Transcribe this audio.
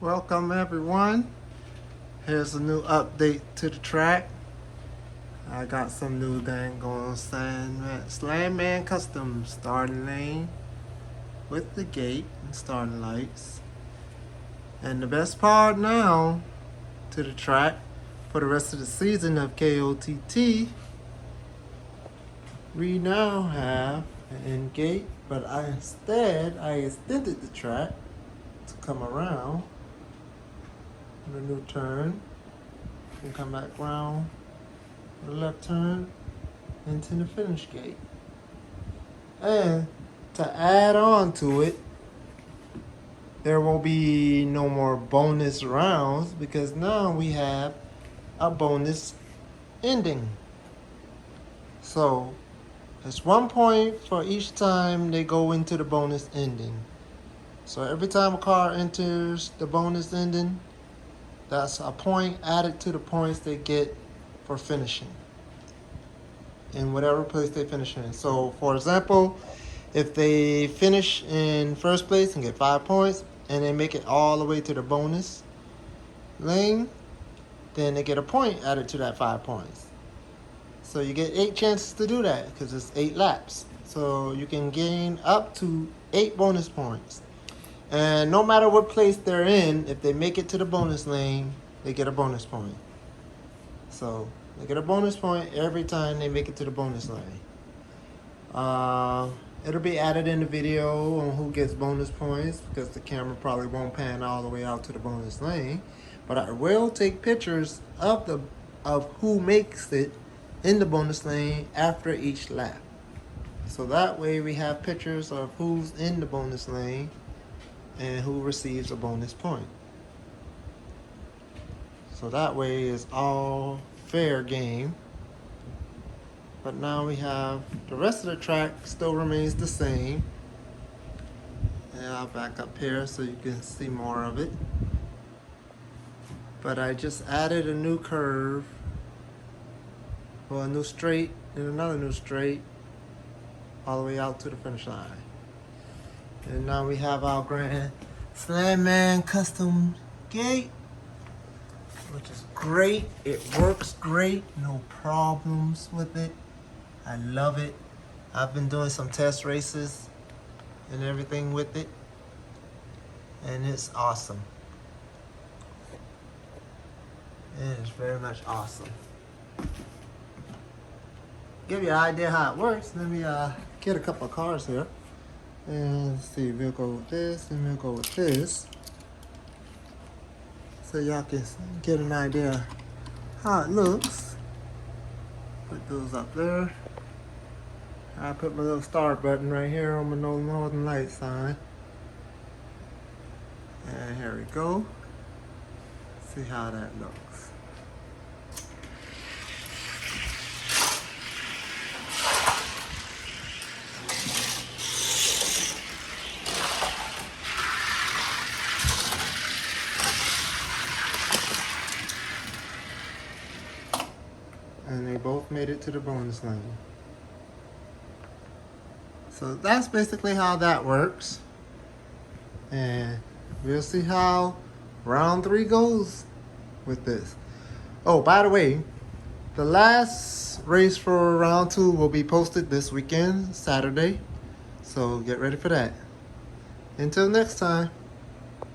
Welcome everyone. Here's a new update to the track. I got some new thing going on. Slanman custom starting lane with the gate and starting lights. And the best part now to the track for the rest of the season of KOTT, we now have an end gate, but I extended the track to come around with a new turn and come back around with a left turn into the finish gate. And to add on to it, there will be no more bonus rounds because now we have a bonus ending. So it's 1 point for each time they go into the bonus ending. So every time a car enters the bonus ending, that's a point added to the points they get for finishing in whatever place they finish in. So for example, if they finish in first place and get 5 points and they make it all the way to the bonus lane, then they get a point added to that 5 points. So you get 8 chances to do that because it's 8 laps. So you can gain up to 8 bonus points. And no matter what place they're in, if they make it to the bonus lane, they get a bonus point. So they get a bonus point every time they make it to the bonus lane. It'll be added in the video on who gets bonus points because the camera probably won't pan all the way out to the bonus lane. But I will take pictures of who makes it in the bonus lane after each lap. So that way we have pictures of who's in the bonus lane and who receives a bonus point. So that way it's all fair game. But now we have the rest of the track still remains the same. And I'll back up here so you can see more of it. But I just added a new curve, or a new straight and another new straight all the way out to the finish line. And now we have our grand Slanman custom gate, which is great. It works great, no problems with it. I love it. I've been doing some test races and everything with it, and it's awesome. It is very much awesome. Give you an idea how it works. Let me get a couple of cars here. And let's see, we'll go with this and we'll go with this. So y'all can get an idea how it looks. Put those up there. I put my little start button right here on my northern light sign. And here we go. See how that looks. And they both made it to the bonus lane. So that's basically how that works. And we'll see how round 3 goes with this. Oh, by the way, the last race for round 2 will be posted this weekend, Saturday. So get ready for that. Until next time.